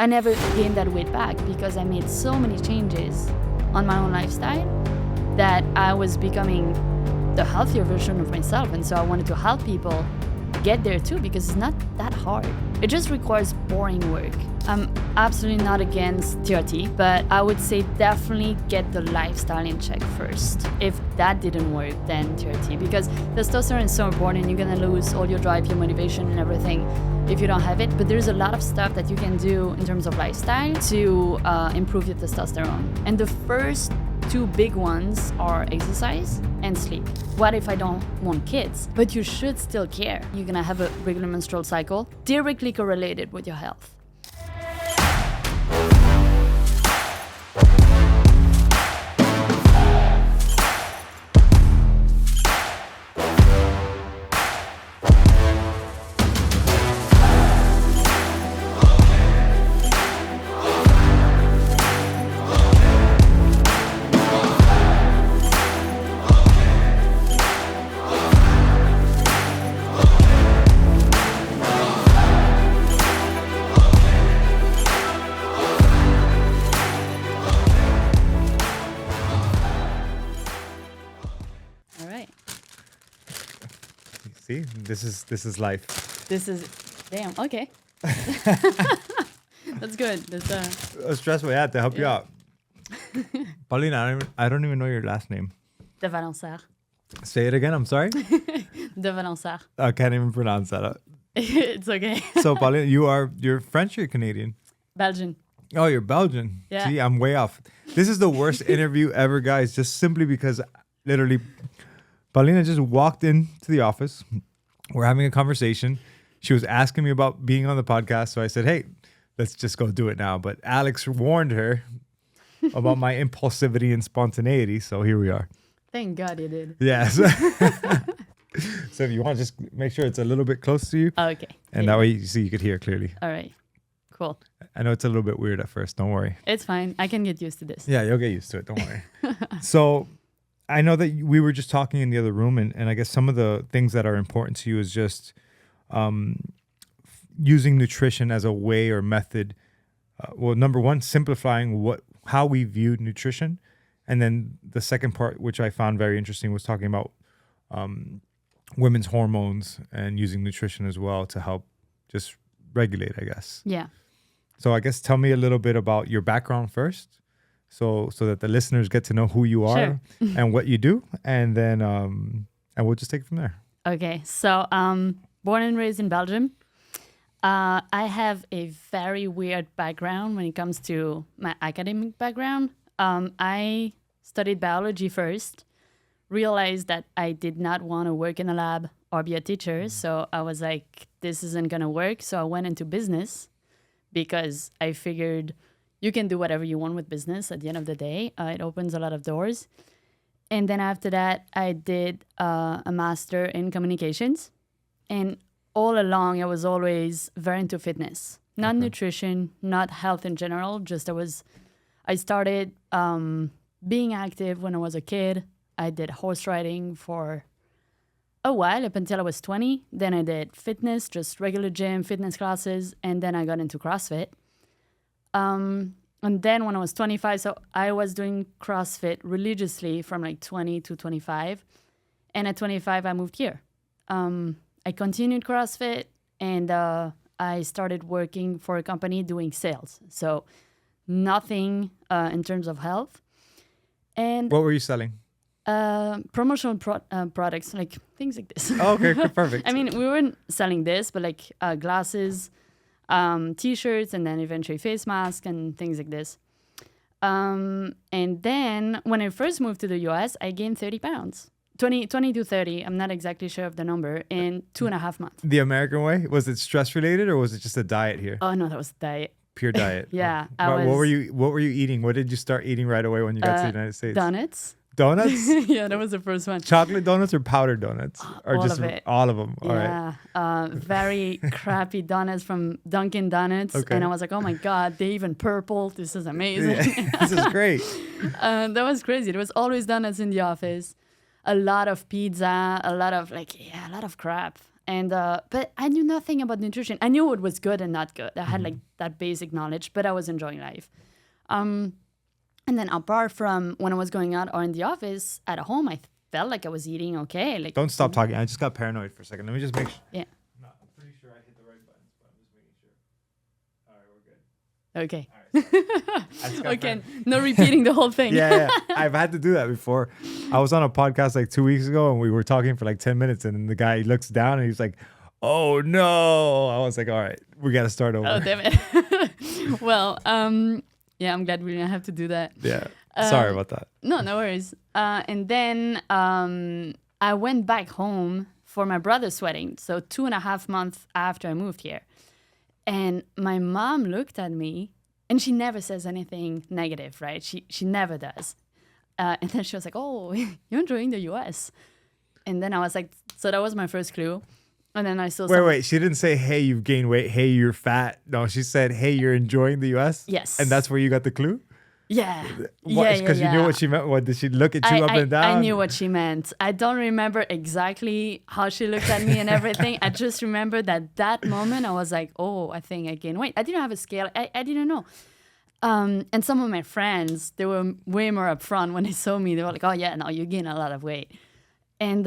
I never gained that weight back because I made so many changes on my own lifestyle that I was becoming the healthier version of myself. And so I wanted to help people get there too, because it's not that hard. It just requires boring work. I'm absolutely not against TRT, but I would say definitely get the lifestyle in check first. If that didn't work, then TRT, because testosterone is so important. You're gonna lose all your drive, your motivation and everything if you don't have it. But there's a lot of stuff that you can do in terms of lifestyle to improve your testosterone. And the first two big ones are exercise and sleep. What if I don't want kids? But you should still care. You're gonna have a regular menstrual cycle, directly correlated with your health. See, this is life. This is, damn, okay. That's good. That's a stressful, yeah, to help you out. Paulina, I don't even know your last name. De Valensart. Say it again, I'm sorry. De Valensart. I can't even pronounce that. It's okay. So Paulina, you're French or you're Canadian? Belgian. Oh, you're Belgian. Yeah. See, I'm way off. This is the worst interview ever, guys, just simply because literally Paulina just walked into the office. We're having a conversation. She was asking me about being on the podcast. So I said, hey, let's just go do it now. But Alex warned her about my impulsivity and spontaneity. So here we are. Thank God you did. Yes. So if you want to just make sure it's a little bit close to you. Okay. And that way you could hear clearly. All right. Cool. I know it's a little bit weird at first. Don't worry. It's fine. I can get used to this. Yeah, you'll get used to it. Don't worry. So I know that we were just talking in the other room, and I guess some of the things that are important to you is just using nutrition as a way or method. Well, number one, simplifying how we view nutrition. And then the second part, which I found very interesting, was talking about women's hormones and using nutrition as well to help just regulate, I guess. Yeah. So I guess tell me a little bit about your background first. So that the listeners get to know who you are and what you do, and then and we'll just take it from there. Okay, so born and raised in Belgium. I have a very weird background when it comes to my academic background. I studied biology first, realized that I did not want to work in a lab or be a teacher, so I was like, this isn't going to work. So I went into business because I figured you can do whatever you want with business at the end of the day. It opens a lot of doors. And then after that, I did a master in communications. And all along, I was always very into fitness. Not nutrition, not health in general. Just I started being active when I was a kid. I did horse riding for a while, up until I was 20. Then I did fitness, just regular gym, fitness classes. And then I got into CrossFit. And then when I was 25, so I was doing CrossFit religiously from like 20 to 25. And at 25, I moved here. I continued CrossFit, and I started working for a company doing sales. So nothing in terms of health. And what were you selling? Promotional products, like things like this. Oh, okay, perfect. I mean, we weren't selling this, but like glasses, T-shirts, and then eventually face masks and things like this. And then when I first moved to the US, I gained 30 pounds. 20 to 30, I'm not exactly sure of the number, in 2.5 months. The American way? Was it stress related, or was it just a diet here? Oh no, that was diet. Pure diet. Yeah. What were you eating? What did you start eating right away when you got to the United States? Donuts. Donuts? Yeah, that was the first one. Chocolate donuts or powdered donuts? Or all just of it. All of them. All yeah. right. Very crappy donuts from Dunkin' Donuts. Okay. And I was like, oh my God, they're even purple. This is amazing. Yeah, this is great. That was crazy. There was always donuts in the office. A lot of pizza, a lot of crap. And but I knew nothing about nutrition. I knew what was good and not good. I had like that basic knowledge, but I was enjoying life. And then apart from when I was going out or in the office, at home, I felt like I was eating okay. Like Don't stop talking. I just got paranoid for a second. Let me just make sure. Yeah. No, I'm pretty sure I hit the right buttons, but I'm just making sure. All right, we're good. Okay. All right, I just got Okay. No repeating the whole thing. yeah. I've had to do that before. I was on a podcast like 2 weeks ago and we were talking for like 10 minutes and then the guy looks down and he's like, oh no. I was like, all right, we got to start over. Oh, damn it. Well, yeah, I'm glad we didn't have to do that. Yeah. Sorry about that. No worries. And then I went back home for my brother's wedding. So 2.5 months after I moved here. And my mom looked at me and she never says anything negative, right? She never does. And then she was like, oh, you're enjoying the US. And then I was like, so that was my first clue. And then I saw Wait. She didn't say, hey, you've gained weight. Hey, you're fat. No, she said, hey, you're enjoying the US. Yes. And that's where you got the clue? Yeah. Because you knew what she meant. What did she look at you up and down? I knew what she meant. I don't remember exactly how she looked at me and everything. I just remember that moment I was like, oh, I think I gained weight. I didn't have a scale. I didn't know. And some of my friends, they were way more upfront when they saw me. They were like, oh yeah, no, you gain a lot of weight. And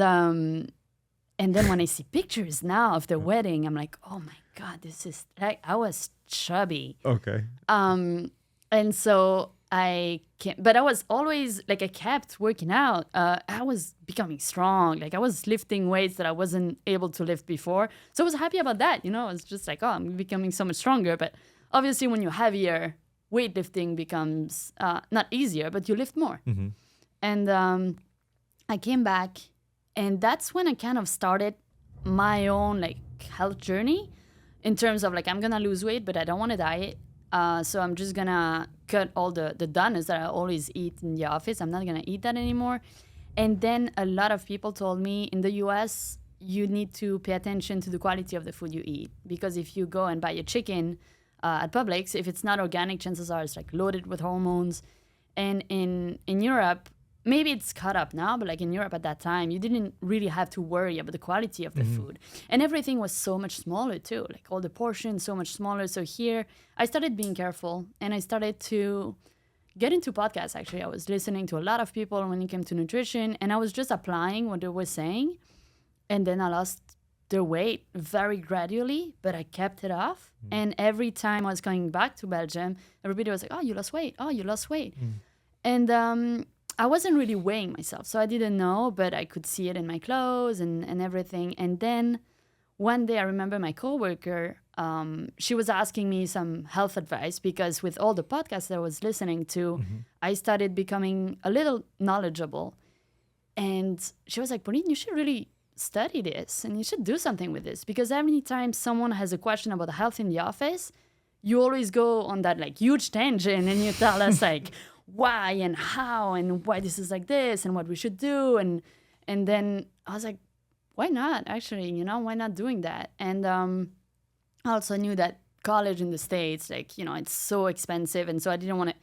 then when I see pictures now of the wedding, I'm like, oh my God, this is like, I was chubby. Okay. And so I can't, but I was always like, I kept working out. I was becoming strong. Like I was lifting weights that I wasn't able to lift before. So I was happy about that. You know, I was just like, oh, I'm becoming so much stronger. But obviously when you're heavier, weightlifting becomes not easier, but you lift more. Mm-hmm. And I came back and that's when I kind of started my own like health journey in terms of like, I'm going to lose weight, but I don't want to diet. So I'm just going to cut all the donuts that I always eat in the office. I'm not going to eat that anymore. And then a lot of people told me in the US, you need to pay attention to the quality of the food you eat. Because if you go and buy a chicken at Publix, if it's not organic, chances are it's like loaded with hormones. And in Europe, maybe it's caught up now, but like in Europe at that time, you didn't really have to worry about the quality of the food. And everything was so much smaller too, like all the portions so much smaller. So here, I started being careful and I started to get into podcasts, actually. I was listening to a lot of people when it came to nutrition and I was just applying what they were saying. And then I lost the weight very gradually, but I kept it off. And every time I was coming back to Belgium, everybody was like, oh, you lost weight. Oh, you lost weight. And I wasn't really weighing myself, so I didn't know, but I could see it in my clothes and everything. And then one day I remember my coworker, she was asking me some health advice because with all the podcasts I was listening to, I started becoming a little knowledgeable. And she was like, Pauline, you should really study this and you should do something with this because every time someone has a question about health in the office, you always go on that like huge tangent and you tell us like, why and how and why this is like this and what we should do and then I was like, why not actually, you know, why not doing that? And I also knew that college in the States, like, you know, it's so expensive, and so I didn't want to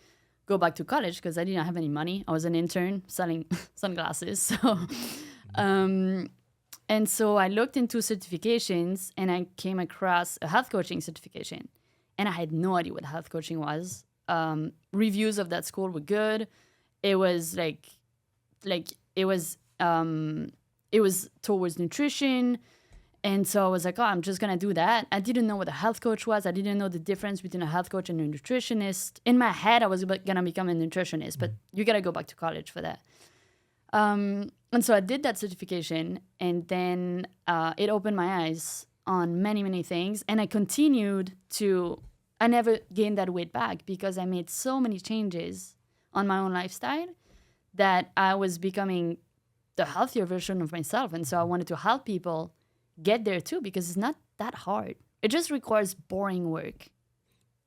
go back to college because I didn't have any money. I was an intern selling sunglasses, so and so I looked into certifications and I came across a health coaching certification, and I had no idea what health coaching was. Reviews of that school were good. It was like it was towards nutrition. And so I was like, oh, I'm just going to do that. I didn't know what a health coach was. I didn't know the difference between a health coach and a nutritionist. In my head, I was going to become a nutritionist, but you got to go back to college for that. And so I did that certification, and then it opened my eyes on many, many things. And I continued to... I never gained that weight back because I made so many changes on my own lifestyle that I was becoming the healthier version of myself. And so I wanted to help people get there too because it's not that hard. It just requires boring work.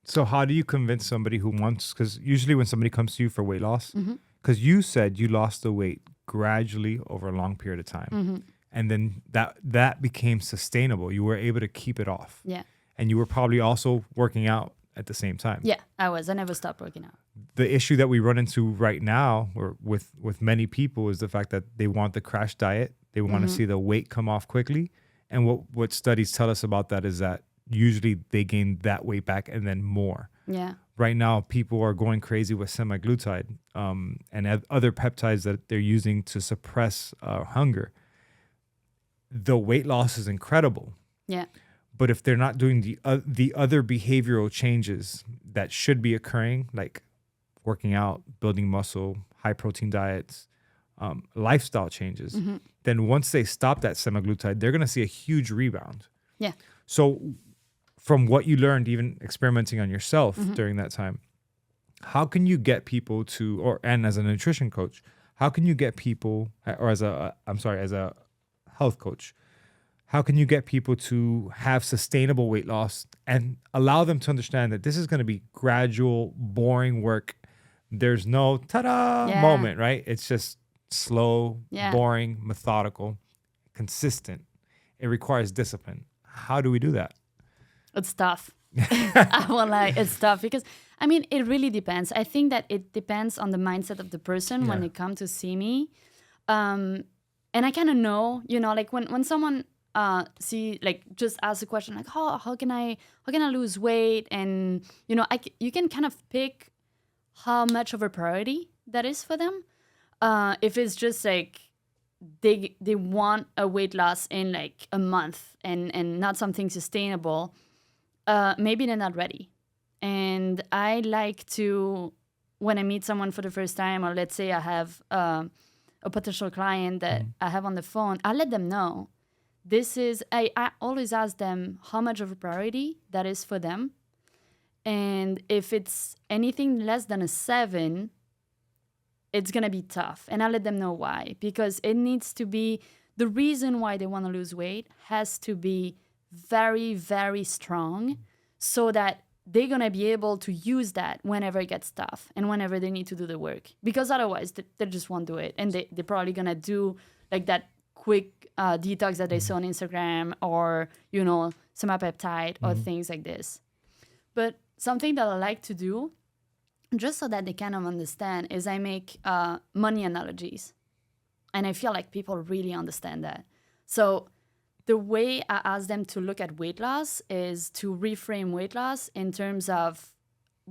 So how do you convince somebody who wants, because usually when somebody comes to you for weight loss, because you said you lost the weight gradually over a long period of time. And then that became sustainable. You were able to keep it off. Yeah. And you were probably also working out at the same time. Yeah, I was. I never stopped working out. The issue that we run into right now, or with many people, is the fact that they want the crash diet. They want to see the weight come off quickly. And what studies tell us about that is that usually they gain that weight back and then more. Yeah. Right now, people are going crazy with semaglutide and other peptides that they're using to suppress hunger. The weight loss is incredible. Yeah. But if they're not doing the other behavioral changes that should be occurring, like working out, building muscle, high protein diets, lifestyle changes, then once they stop that semaglutide, they're going to see a huge rebound. Yeah. So from what you learned, even experimenting on yourself during that time, how can you get people to, and as a nutrition coach, how can you get people, or as a health coach, how can you get people to have sustainable weight loss and allow them to understand that this is going to be gradual, boring work? There's no ta-da moment, right? It's just slow, boring, methodical, consistent. It requires discipline. How do we do that? It's tough. I won't lie, it's tough because, I mean, it really depends. I think that it depends on the mindset of the person when they come to see me. And I kind of know, like when someone just ask a question like, how can I lose weight? And, you can kind of pick how much of a priority that is for them. If it's just like they want a weight loss in like a month and not something sustainable, maybe they're not ready. And I like to, when I meet someone for the first time, or let's say I have a potential client that I have on the phone, I let them know I always ask them how much of a priority that is for them. And if it's anything less than a 7, it's going to be tough. And I let them know why. Because it needs to be, the reason why they want to lose weight has to be very, very strong so that they're going to be able to use that whenever it gets tough and whenever they need to do the work. Because otherwise, they just won't do it. And they're probably going to do like that quick detox that they saw on Instagram or, semaglutide or things like this. But something that I like to do, just so that they kind of understand, is I make money analogies. And I feel like people really understand that. So the way I ask them to look at weight loss is to reframe weight loss in terms of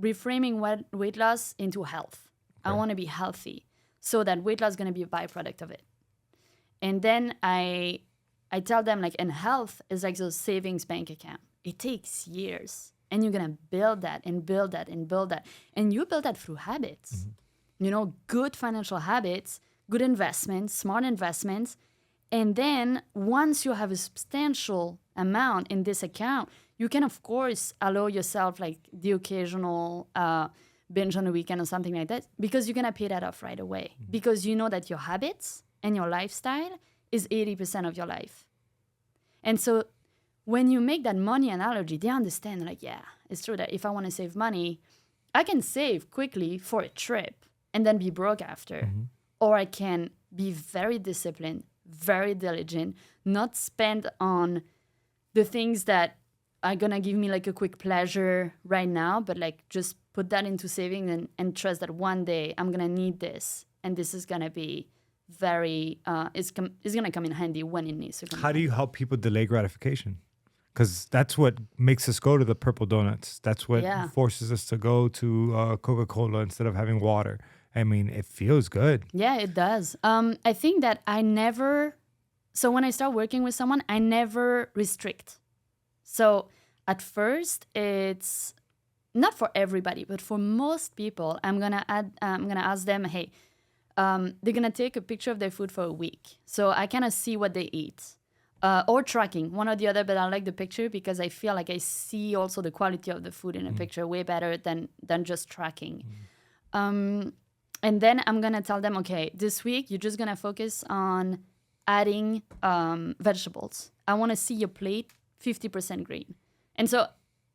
reframing weight loss into health. Okay. I want to be healthy, so that weight loss is going to be a byproduct of it. And then I tell them, like, and health is like those savings bank account. It takes years. And you're going to build that and build that and build that. And you build that through habits. Good financial habits, good investments, smart investments. And then once you have a substantial amount in this account, you can, of course, allow yourself like the occasional binge on the weekend or something like that, because you're going to pay that off right away. Because you know that your habits and your lifestyle is 80% of your life. And so when you make that money analogy, they understand, like, yeah, it's true that if I want to save money, I can save quickly for a trip and then be broke after. Or I can be very disciplined, very diligent, not spend on the things that are going to give me like a quick pleasure right now, but like just put that into saving and trust that one day I'm going to need this. And this is going to be very, it's going to come in handy when it needs to come. How do you help people delay gratification? Because that's what makes us go to the purple donuts. That's what forces us to go to Coca-Cola instead of having water. I mean, it feels good. Yeah, it does. I think that so when I start working with someone, I never restrict. So at first, it's not for everybody, but for most people, I'm gonna ask them, hey, they're gonna take a picture of their food for a week, so I kind of see what they eat. Or tracking, one or the other, but I like the picture because I feel like I see also the quality of the food in a picture way better than just tracking. And then I'm going to tell them, okay, this week you're just going to focus on adding vegetables. I want to see your plate 50% green. And so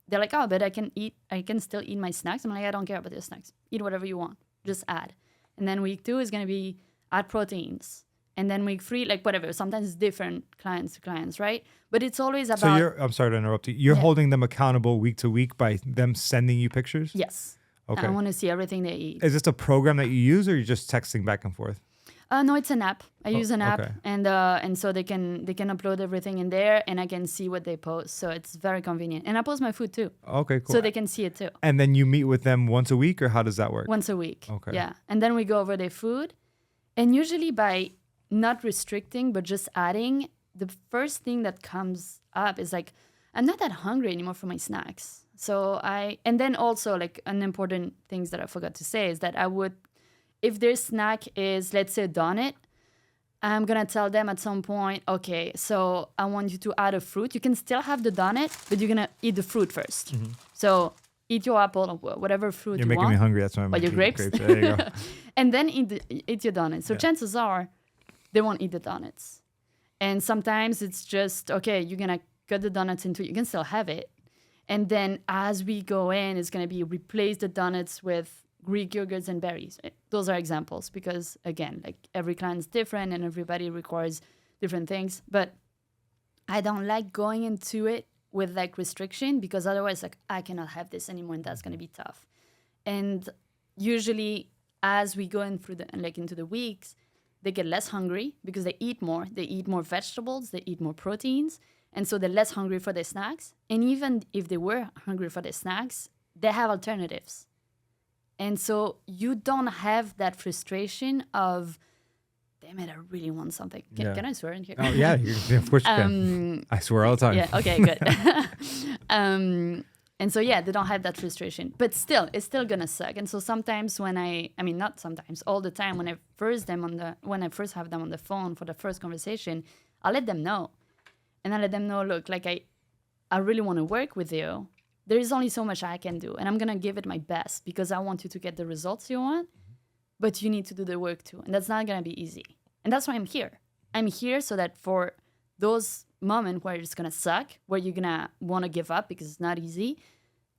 they're like, oh, but I can still eat my snacks. I'm like, I don't care about your snacks. Eat whatever you want. Just add. And then week 2 is going to be add proteins. And then week 3, like whatever. Sometimes it's different clients to clients, right? But it's always about... So I'm sorry to interrupt you. You're holding them accountable week to week by them sending you pictures? Yes. Okay. I want to see everything they eat. Is this a program that you use, or you're just texting back and forth? No, it's an app. I use an app, okay. and so they can upload everything in there, and I can see what they post. So it's very convenient, and I post my food too, Okay, cool. so they can see it too. And then you meet with them once a week, or how does that work? Once a week. Okay. Yeah, and then we go over their food, and usually by not restricting but just adding, the first thing that comes up is like, I'm not that hungry anymore for my snacks. So and then also like an important things that I forgot to say is that I would, if their snack is, let's say, a donut, I'm going to tell them at some point, okay, so I want you to add a fruit. You can still have the donut, but you're going to eat the fruit first. So eat your apple or whatever fruit You're you making want. me hungry. That's why I'm Or your eating grapes. There you go. And then eat your donut. So chances are they won't eat the donuts. And sometimes it's just, okay, you're going to cut the donuts into, you can still have it. And then as we go in, it's going to be replace the donuts with Greek yogurts and berries. Those are examples because, again, like every client's different and everybody requires different things. But I don't like going into it with like restriction because otherwise, like, I cannot have this anymore and that's going to be tough. And usually as we go in through into the weeks, they get less hungry because they eat more. They eat more vegetables. They eat more proteins. And so they're less hungry for their snacks. And even if they were hungry for their snacks, they have alternatives. And so you don't have that frustration of, damn it, I really want something. Can I swear in here? Oh, yeah, of course you can. I swear all the time. Yeah, okay, good. And so, yeah, they don't have that frustration. But still, it's still going to suck. And so sometimes when not sometimes, all the time, when I first have them on the phone for the first conversation, I'll let them know. And I let them know, look, like I really want to work with you. There is only so much I can do. And I'm going to give it my best because I want you to get the results you want. But you need to do the work too. And that's not going to be easy. And that's why I'm here. I'm here so that for those moments where it's going to suck, where you're going to want to give up because it's not easy,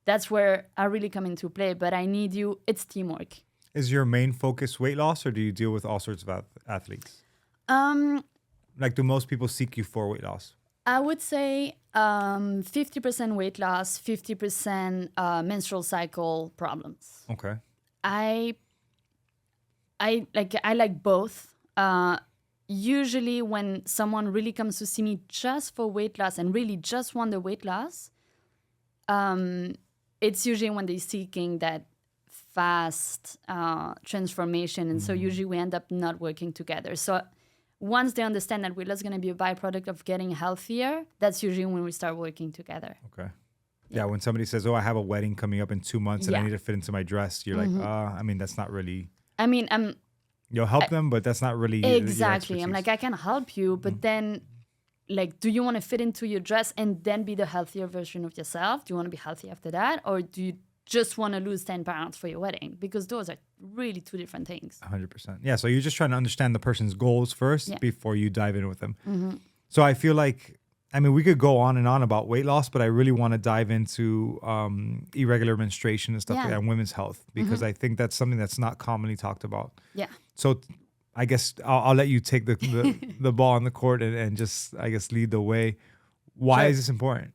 that's where I really come into play. But I need you. It's teamwork. Is your main focus weight loss or do you deal with all sorts of athletes? Like, do most people seek you for weight loss? I would say 50% weight loss, 50% menstrual cycle problems. Okay. I like both. Usually when someone really comes to see me just for weight loss and really just want the weight loss, it's usually when they're seeking that fast transformation. And so usually we end up not working together. So once they understand that weight loss is going to be a byproduct of getting healthier, that's usually when we start working together. Okay. Yeah, when somebody says, oh, I have a wedding coming up in 2 months and I need to fit into my dress, you're like, that's not really... You'll help them, but that's not really exactly. I'm like, I can help you, but then, like, do you want to fit into your dress and then be the healthier version of yourself? Do you want to be healthy after that? Or do you just want to lose 10 pounds for your wedding? Because those are really two different things. 100%. Yeah, so you're just trying to understand the person's goals first before you dive in with them. Mm-hmm. So I feel like, we could go on and on about weight loss, but I really want to dive into irregular menstruation and stuff like that, and women's health, because I think that's something that's not commonly talked about. Yeah. So I guess I'll let you take the ball on the court and just, I guess, lead the way. Why is this important?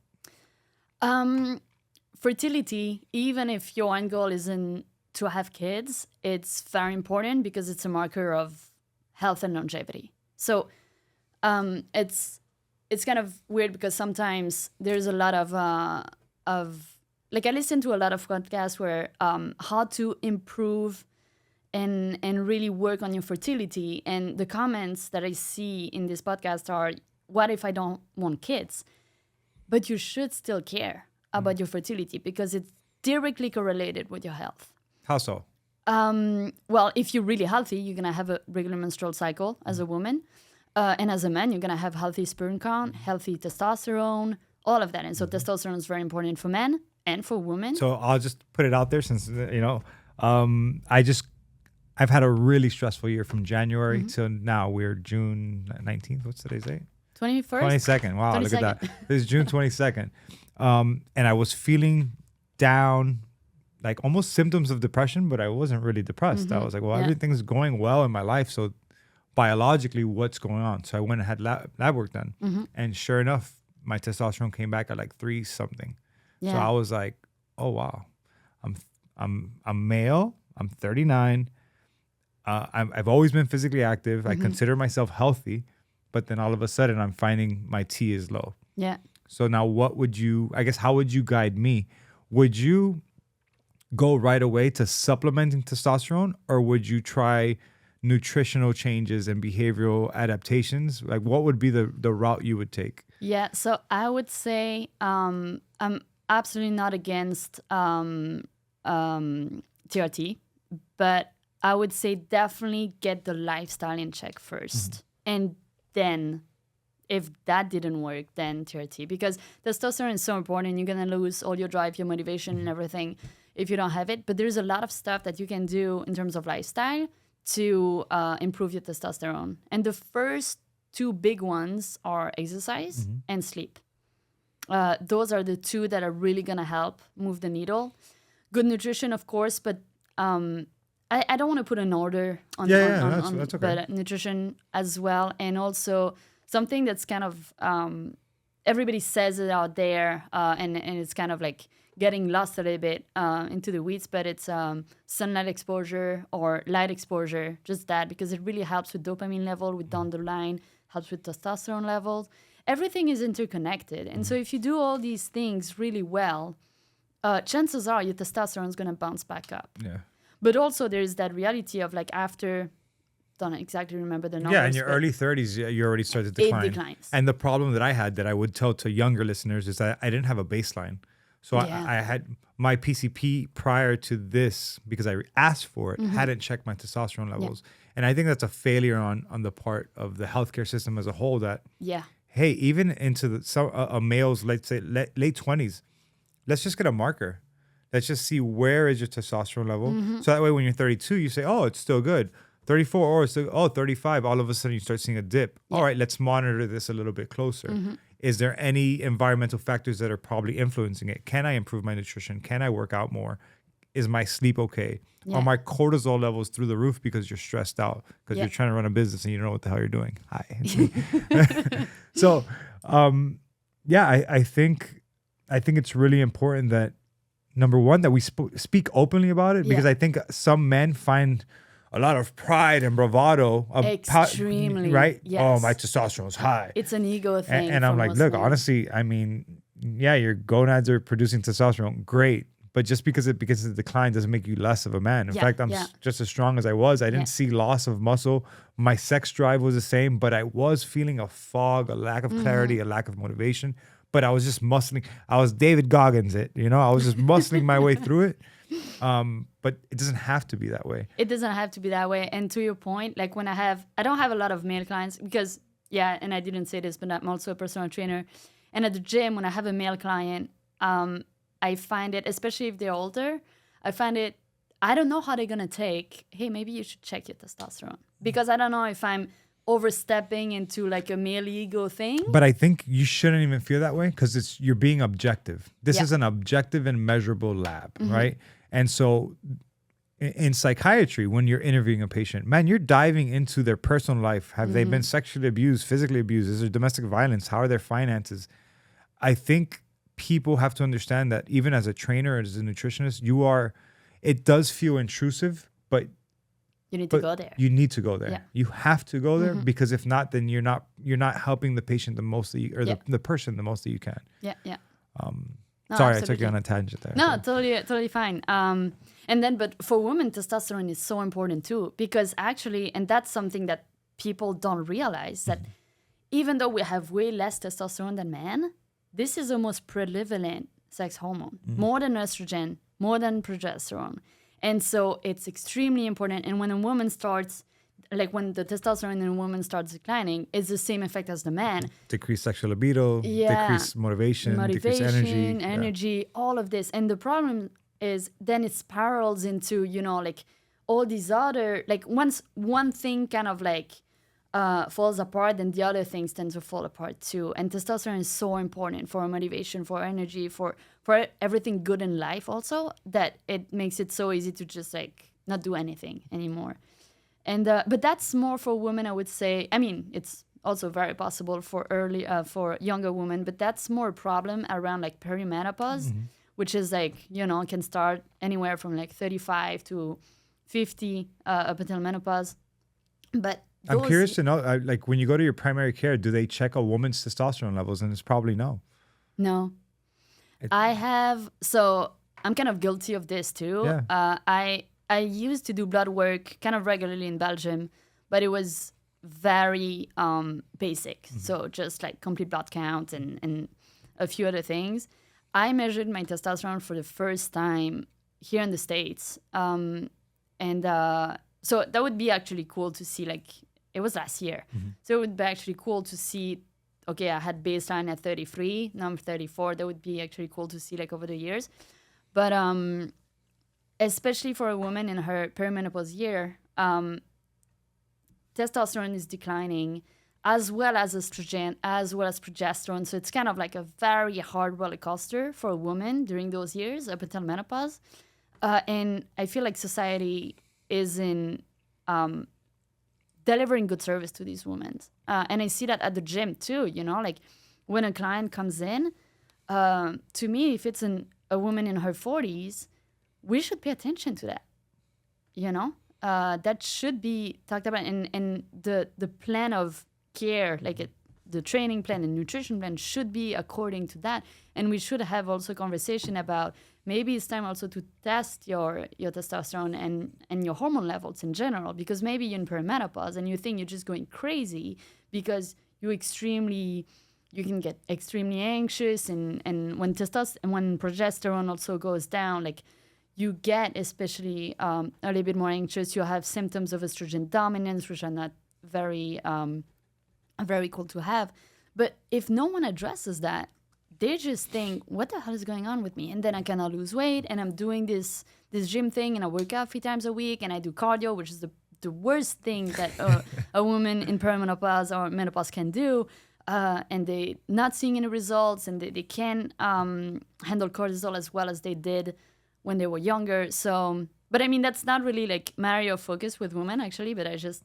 Fertility, even if your end goal isn't to have kids, it's very important because it's a marker of health and longevity. So it's kind of weird because sometimes there's a lot of I listen to a lot of podcasts where how to improve and really work on your fertility. And the comments that I see in this podcast are, what if I don't want kids? But you should still care about your fertility because it's directly correlated with your health. How so? Well, if you're really healthy, you're going to have a regular menstrual cycle as a woman. And as a man, you're going to have healthy sperm count, healthy testosterone, all of that. And so testosterone is very important for men and for women. So I'll just put it out there since, I've had a really stressful year from January to now. We're June 19th. What's today's date? 21st? 22nd. Wow, 22nd. look at that. This is June 22nd. And I was feeling down, like almost symptoms of depression, but I wasn't really depressed. I was like, well, everything's going well in my life. So biologically, what's going on? So I went and had lab work done. And sure enough, my testosterone came back at like 3 something. Yeah. So I was like, oh, wow, I'm male. I'm 39. I've always been physically active. I Mm-hmm. consider myself healthy, but then all of a sudden I'm finding my T is low. Yeah. So now how would you guide me? Would you go right away to supplementing testosterone, or would you try nutritional changes and behavioral adaptations? Like, what would be the route you would take? Yeah, so I would say I'm absolutely not against TRT, but I would say definitely get the lifestyle in check first. And then if that didn't work, then TRT. Because testosterone is so important. You're going to lose all your drive, your motivation, and everything if you don't have it. But there's a lot of stuff that you can do in terms of lifestyle to improve your testosterone. And the first two big ones are exercise and sleep. Those are the two that are really going to help move the needle. Good nutrition, of course, but I don't want to put an order on, that's okay. but nutrition as well. And also something that's kind of, everybody says it out there, and it's kind of like getting lost a little bit into the weeds, but it's sunlight exposure or light exposure, just that, because it really helps with dopamine level, with down the line, helps with testosterone levels. Everything is interconnected. And so if you do all these things really well, chances are your testosterone is going to bounce back up. Yeah. But also there's that reality of like after, don't exactly remember the numbers. Yeah, in your early 30s, you already start to decline. It declines. And the problem that I had that I would tell to younger listeners is that I didn't have a baseline. So Yeah. I had my PCP prior to this, because I asked for it, hadn't checked my testosterone levels. And I think that's a failure on the part of the healthcare system as a whole, that, Yeah. hey, even into a male's, let's say, late 20s, let's just get a marker. Let's just see where is your testosterone level. So that way when you're 32, you say, oh, it's still good. 34, or it's still, 35, all of a sudden you start seeing a dip. Yeah. All right, let's monitor this a little bit closer. Is there any environmental factors that are probably influencing it? Can I improve my nutrition? Can I work out more? Is my sleep okay? Yeah. Are my cortisol levels through the roof because you're stressed out, because Yeah. you're trying to run a business and you don't know what the hell you're doing? Hi, it's me. So, I think it's really important that, number one, that we speak openly about it, because Yeah. I think some men find a lot of pride and bravado Extremely, right? yes. Oh, my testosterone is high. It's an ego thing. And for I'm like, most look, men. honestly, I mean, yeah, your gonads are producing testosterone, great. But just because it decline doesn't make you less of a man. In Yeah, fact, I'm yeah. just as strong as I was. I didn't Yeah. see loss of muscle. My sex drive was the same, but I was feeling a fog, a lack of clarity, a lack of motivation. But I was just muscling. I was David Goggins it, I was just muscling my way through it. But it doesn't have to be that way. It doesn't have to be that way. And to your point, like when I don't have a lot of male clients because, and I didn't say this, but I'm also a personal trainer. And at the gym, when I have a male client, I find it, especially if they're older, I don't know how they're going to take, hey, maybe you should check your testosterone. Because I don't know if I'm overstepping into like a male ego thing. But I think you shouldn't even feel that way, because you're being objective. This Yeah. is an objective and measurable lab, right? And so in psychiatry, when you're interviewing a patient, man, you're diving into their personal life. Have they been sexually abused, physically abused? Is there domestic violence? How are their finances? I think people have to understand that even as a trainer, as a nutritionist, it does feel intrusive, but You need to go there. you need to go there. Yeah. You have to go there, because if not, then you're not helping the patient the most that you, or Yeah. the person the most that you can. Yeah. No, Sorry, I took you absolutely. on a tangent there. No, totally fine. And then, but for women, testosterone is so important too, because actually, and that's something that people don't realize, that even though we have way less testosterone than men, this is the most prevalent sex hormone, more than estrogen, more than progesterone. And so it's extremely important. And when a woman starts, like when the testosterone in a woman starts declining, it's the same effect as the man. Decrease sexual libido, Yeah. decrease motivation, decrease energy. Yeah. All of this. And the problem is then it spirals into, like all these other, like once one thing kind of like falls apart, then the other things tend to fall apart too. And testosterone is so important for motivation, for energy, for everything good in life also, that it makes it so easy to just like not do anything anymore. And but that's more for women, I would say. I mean, it's also very possible for for younger women, but that's more a problem around like perimenopause, which is like, can start anywhere from like 35 to 50 up until menopause. But I'm those, curious to know, like when you go to your primary care, do they check a woman's testosterone levels? And it's probably no. no. So I'm kind of guilty of this too. Yeah. I used to do blood work kind of regularly in Belgium, but it was very basic. So just like complete blood count and a few other things. I measured my testosterone for the first time here in the States. So that would be actually cool to see, like, it was last year. So it would be actually cool to see, okay, I had baseline at 33, now I'm 34. That would be actually cool to see, like, over the years. But especially for a woman in her perimenopause year, testosterone is declining, as well as estrogen, as well as progesterone. So it's kind of like a very hard roller coaster for a woman during those years up until menopause. And I feel like society is in delivering good service to these women. And I see that at the gym too, you know, like when a client comes in, to me, if it's a woman in her 40s, we should pay attention to that, you know? That should be talked about, and the plan of care, like the training plan and nutrition plan should be according to that. And we should have also conversation about maybe it's time also to test your testosterone and your hormone levels in general, because maybe you're in perimenopause and you think you're just going crazy because you can get extremely anxious, and when when progesterone also goes down, like you get especially a little bit more anxious. You have symptoms of estrogen dominance, which are not very cool to have. But if no one addresses that, they just think, what the hell is going on with me? And then I cannot lose weight, and I'm doing this gym thing, and I work out 3 times a week, and I do cardio, which is the worst thing that a woman in perimenopause or menopause can do. And they not seeing any results, and they can't handle cortisol as well as they did when they were younger. So, but I mean, that's not really like Mario focus with women actually, but I just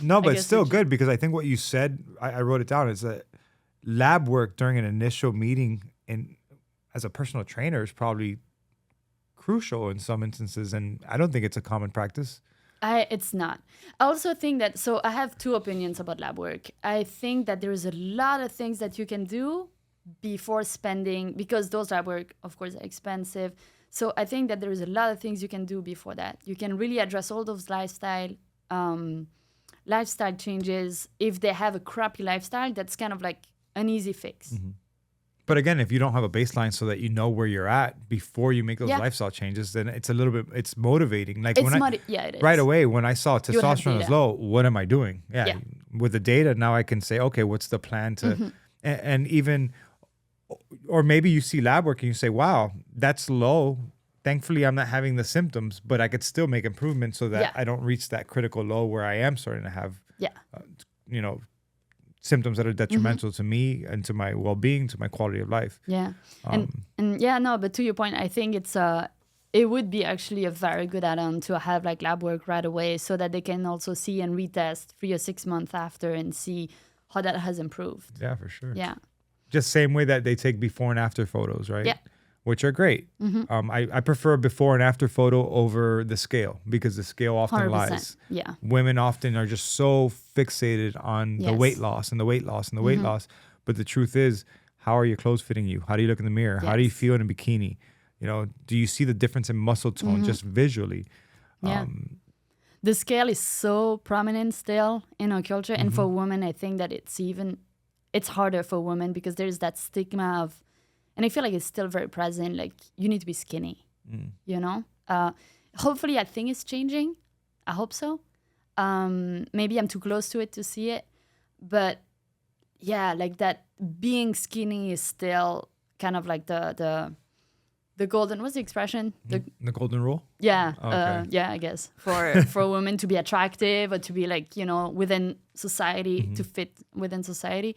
No, but it's still good, because I think what you said, I wrote it down, is that lab work during an initial meeting as a personal trainer is probably crucial in some instances, and I don't think it's a common practice. It's not. I also think that, so I have 2 opinions about lab work. I think that there is a lot of things that you can do before spending, because those lab work, of course, are expensive. So I think that there is a lot of things you can do before that. You can really address all those lifestyle changes. If they have a crappy lifestyle, that's kind of like an easy fix. But again, if you don't have a baseline so that you know where you're at before you make those lifestyle changes, then it's a little bit, it's motivating. Like it is. Right away, when I saw testosterone was low, what am I doing? Yeah. With the data, now I can say, okay, what's the plan to, and even, or maybe you see lab work and you say, wow, that's low. Thankfully, I'm not having the symptoms, but I could still make improvements so that I don't reach that critical low where I am starting to have, symptoms that are detrimental to me and to my well-being, to my quality of life. Yeah. But to your point, I think it would be actually a very good add-on to have like lab work right away, so that they can also see and retest 3 or 6 months after and see how that has improved. Yeah, for sure. Yeah. Just same way that they take before and after photos, right? Yeah. Which are great. I prefer a before and after photo over the scale, because the scale often 100%. lies. Yeah. Women often are just so fixated on the weight loss and the weight loss and the weight loss. But the truth is, how are your clothes fitting you? How do you look in the mirror? How do you feel in a bikini? You know, do you see the difference in muscle tone just visually? Yeah. The scale is so prominent still in our culture. And for women, I think that it's harder for women, because there's that stigma of, and I feel like it's still very present, like you need to be skinny, you know? Hopefully I think it's changing. I hope so. Maybe I'm too close to it to see it. But yeah, like that being skinny is still kind of like the golden, what's the expression? The golden rule? Yeah. Okay. I guess for women to be attractive or to be like, you know, within society, to fit within society.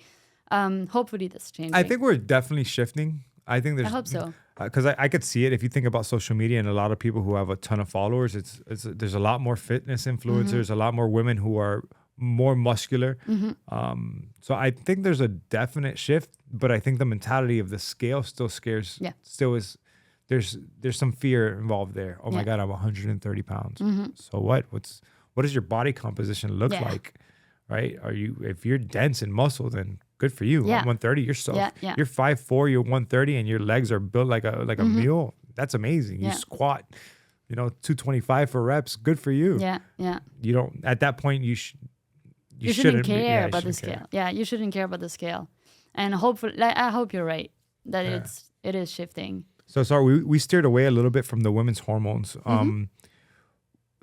Hopefully that's changing. I think we're definitely shifting. I hope so. Because I could see it if you think about social media and a lot of people who have a ton of followers. There's a lot more fitness influencers, a lot more women who are more muscular. So I think there's a definite shift, but I think the mentality of the scale still scares. Yeah. Still is. there's some fear involved there. Oh my Yeah. God, I'm 130 pounds. So what does your body composition look Yeah. like? Right? If you're dense in muscle, then good for you. Yeah. At 130, you're so Yeah, yeah. you're 5'4", you're 130, and your legs are built like a mule. That's amazing. You Yeah. squat, 225 for reps. Good for you. Yeah, yeah. You don't at that point you shouldn't care you about the shouldn't care. scale. Yeah, you shouldn't care about the scale. And hopefully, I hope you're right that it is shifting. So sorry, we steered away a little bit from the women's hormones.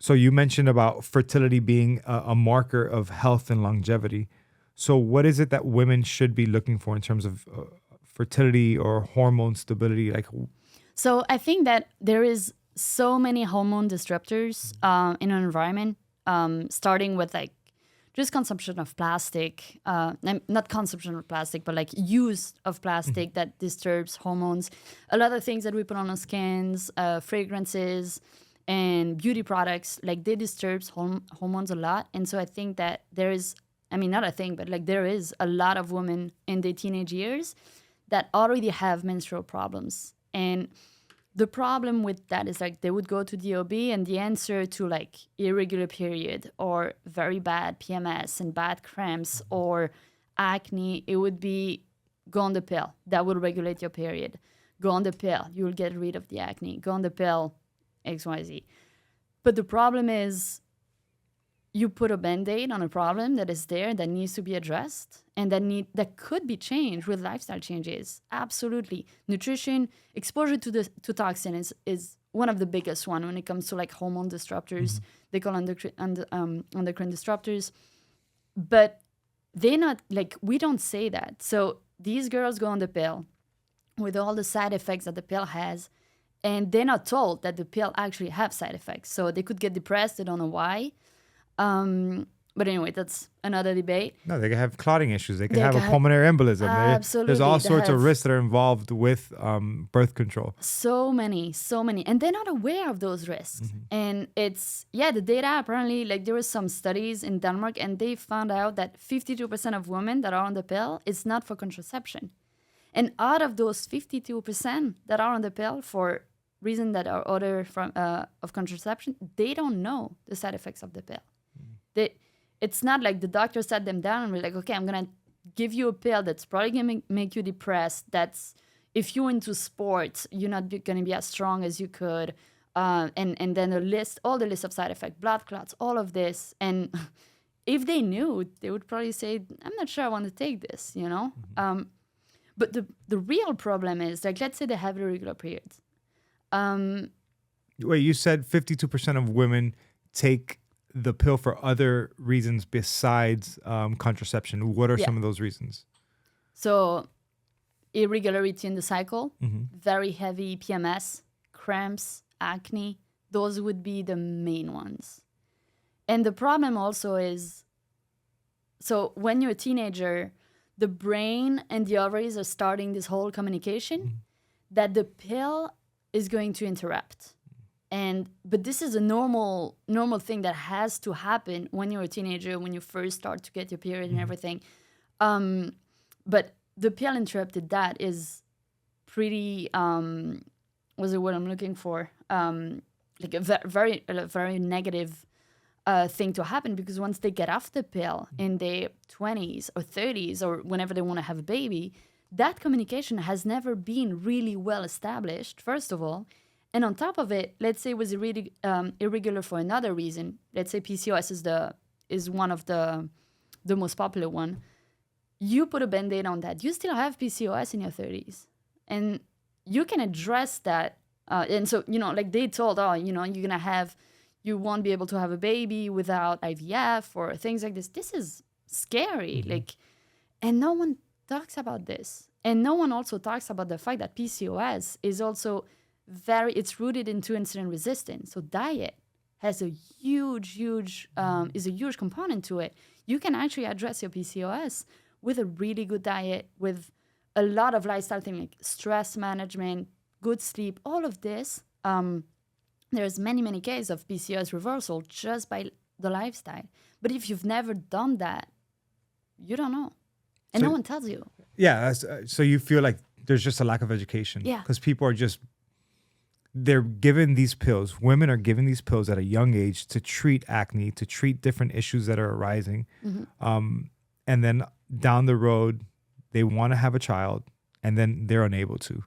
So you mentioned about fertility being a marker of health and longevity. So what is it that women should be looking for in terms of fertility or hormone stability? Like, So I think that there is so many hormone disruptors in an environment, starting with like just consumption of plastic, not consumption of plastic, but like use of plastic that disturbs hormones. A lot of things that we put on our skins, fragrances, and beauty products, like they disturb hormones a lot. And so I think that there is, not a thing, but like there is a lot of women in their teenage years that already have menstrual problems. And the problem with that is like they would go to the OB and the answer to like irregular period or very bad PMS and bad cramps or acne, it would be go on the pill. That will regulate your period. Go on the pill. You will get rid of the acne. Go on the pill, XYZ. But the problem is you put a Band-Aid on a problem that is there that needs to be addressed and that could be changed with lifestyle changes. Absolutely. Nutrition, exposure to toxin is one of the biggest one when it comes to like hormone disruptors. They call endocrine disruptors. But they're not, like, we don't say that. So these girls go on the pill with all the side effects that the pill has, and they're not told that the pill actually have side effects. So they could get depressed. They don't know why. But anyway, that's another debate. No, they can have clotting issues. They can They have a can pulmonary embolism. Absolutely. There's all They sorts of have risks that are involved with birth control. so many. And they're not aware of those risks. And it's, the data apparently, like there was some studies in Denmark and they found out that 52% of women that are on the pill, it's not for contraception. And out of those 52% that are on the pill for reasons that are other from of contraception, they don't know the side effects of the pill. It's not like the doctor sat them down and was like, okay, I'm going to give you a pill that's probably going to make you depressed. That's, if you're into sports, you're not going to be as strong as you could. And then all the list of side effects, blood clots, all of this. And if they knew, they would probably say, I'm not sure I want to take this, But the real problem is, like, let's say they have irregular periods. Wait, you said 52% of women take the pill for other reasons besides contraception. What are some of those reasons? So irregularity in the cycle, very heavy PMS, cramps, acne, those would be the main ones. And the problem also is, so when you're a teenager, the brain and the ovaries are starting this whole communication that the pill is going to interrupt. But this is a normal thing that has to happen when you're a teenager, when you first start to get your period and everything. But the pill interrupted that is pretty, what's the word I'm looking for? Like a very negative thing to happen, because once they get off the pill in their 20s or 30s or whenever they want to have a baby, that communication has never been really well established, first of all. And on top of it, let's say it was irregular for another reason. Let's say PCOS is one of the most popular one. You put a Band-Aid on that. You still have PCOS in your 30s. And you can address that. And so, like they told, you won't be able to have a baby without IVF or things like this. This is scary. And no one talks about this. And no one also talks about the fact that PCOS is also it's rooted into insulin resistance. So diet has a huge component to it. You can actually address your PCOS with a really good diet, with a lot of lifestyle things like stress management, good sleep, all of this. There's many cases of PCOS reversal just by the lifestyle. But if you've never done that, you don't know. And no one tells you. Yeah. So you feel like there's just a lack of education. Yeah. Because people are just they're given these pills. Women are given these pills at a young age to treat acne, to treat different issues that are arising. And then down the road, they want to have a child, and then they're unable to,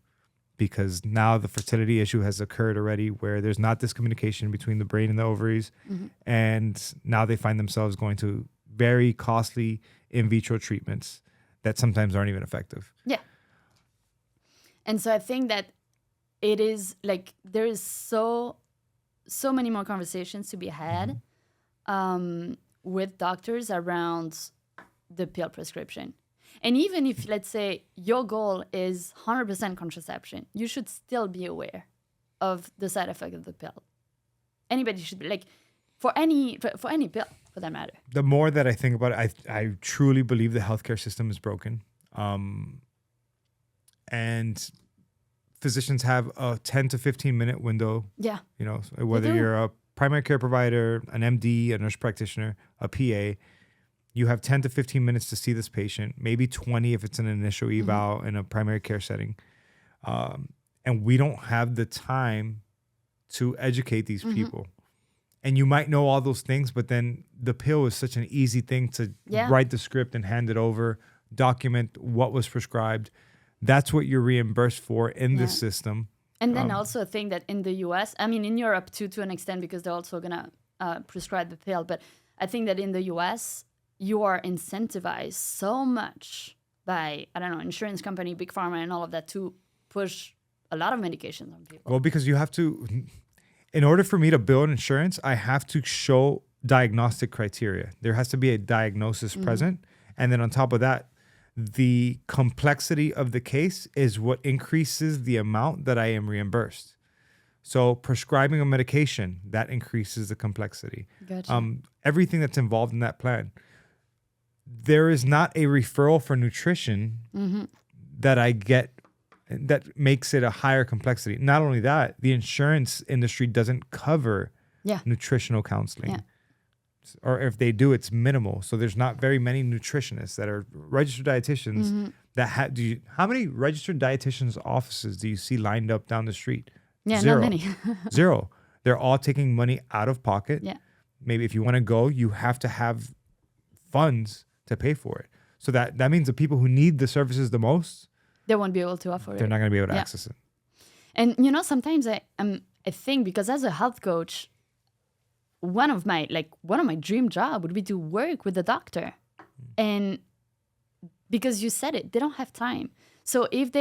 because now the fertility issue has occurred already, where there's not this communication between the brain and the ovaries. And now they find themselves going to very costly in vitro treatments that sometimes aren't even effective. Yeah. And so I think that it is like there is so many more conversations to be had with doctors around the pill prescription. And even if, let's say, your goal is 100% contraception, you should still be aware of the side effect of the pill. Anybody should be, like, for any pill, for that matter. The more that I think about it, I truly believe the healthcare system is broken. And physicians have a 10 to 15 minute window. Yeah. You know, whether you're a primary care provider, an MD, a nurse practitioner, a PA, you have 10 to 15 minutes to see this patient, maybe 20 if it's an initial eval in a primary care setting. And we don't have the time to educate these people. And you might know all those things, but then the pill is such an easy thing to write the script and hand it over, document what was prescribed. That's what you're reimbursed for in the system. And then also a thing that in the US, I mean, in Europe too, to an extent, because they're also going to prescribe the pill. But I think that in the US, you are incentivized so much by, I don't know, insurance company, big pharma and all of that to push a lot of medications on people. Well, because you have to, in order for me to bill insurance, I have to show diagnostic criteria. There has to be a diagnosis present. And then on top of that, the complexity of the case is what increases the amount that I am reimbursed. So prescribing a medication, that increases the complexity. Gotcha. Everything that's involved in that plan. There is not a referral for nutrition that I get that makes it a higher complexity. Not only that, the insurance industry doesn't cover nutritional counseling. Yeah. Or if they do, it's minimal. So there's not very many nutritionists that are registered dietitians that how many registered dietitians offices do you see lined up down the street? Yeah, Zero. not many. Zero. They're all taking money out of pocket. Yeah. Maybe if you want to go, you have to have funds to pay for it. So that means the people who need the services the most, they won't be able to afford they're it. not going to be able to access it. And, you know, sometimes I think, because as a health coach, one of my dream job would be to work with the doctor. And because you said it, they don't have time. So if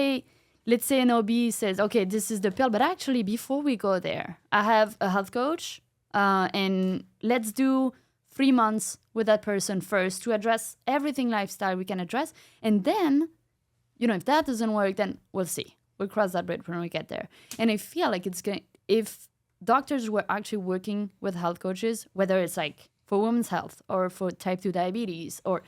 let's say an OB says, okay, this is the pill, but actually before we go there, I have a health coach and let's do 3 months with that person first to address everything lifestyle we can address. And then, you know, if that doesn't work, then we'll see. We'll cross that bridge when we get there. And I feel like if doctors were actually working with health coaches, whether it's like for women's health or for type 2 diabetes, or,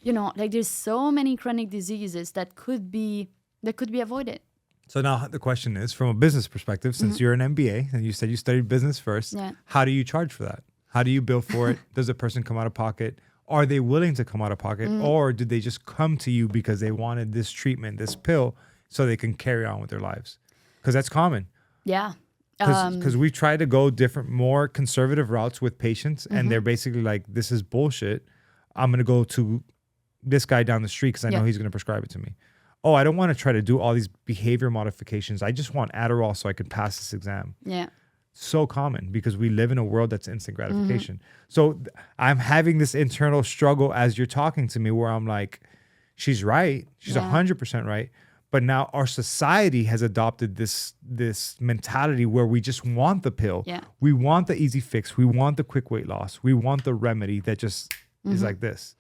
you know, like there's so many chronic diseases that could be avoided. So now the question is, from a business perspective, since you're an MBA and you said you studied business first, how do you charge for that? How do you bill for it? Does a person come out of pocket? Are they willing to come out of pocket? Or did they just come to you because they wanted this treatment, this pill, so they can carry on with their lives? Because that's common. Yeah. Because we try to go different, more conservative routes with patients, and they're basically like, this is bullshit. I'm going to go to this guy down the street because I know he's going to prescribe it to me. Oh, I don't want to try to do all these behavior modifications. I just want Adderall so I can pass this exam. Yeah. So common because we live in a world that's instant gratification. So I'm having this internal struggle as you're talking to me where I'm like, she's right. She's 100% right. But now our society has adopted this mentality where we just want the pill. Yeah. We want the easy fix. We want the quick weight loss. We want the remedy that just is like this.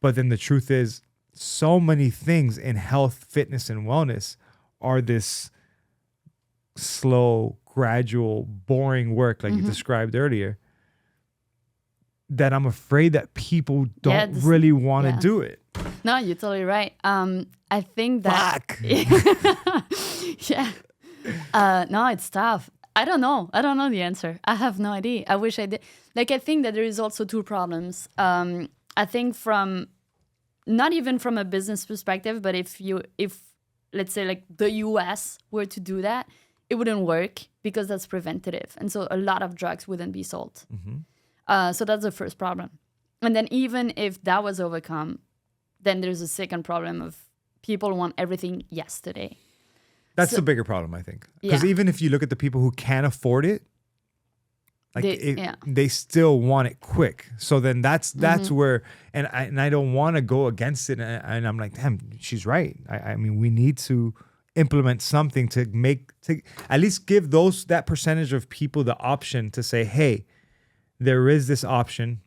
But then the truth is, so many things in health, fitness, and wellness are this slow, gradual, boring work like you described earlier, that I'm afraid that people don't really want to do it. No, you're totally right. I think that... Fuck. No, it's tough. I don't know the answer. I have no idea. I wish I did. Like, I think that there is also two problems. I think from, not even from a business perspective, but if let's say like the US were to do that, it wouldn't work because that's preventative. And so a lot of drugs wouldn't be sold. So that's the first problem. And then even if that was overcome, then there's a second problem of people want everything yesterday. That's the bigger problem, I think. Because even if you look at the people who can't afford it, like they still want it quick. So then that's where, and I don't want to go against it. And I'm like, damn, she's right. I mean, we need to implement something to at least give that percentage of people the option to say, hey, there is this option.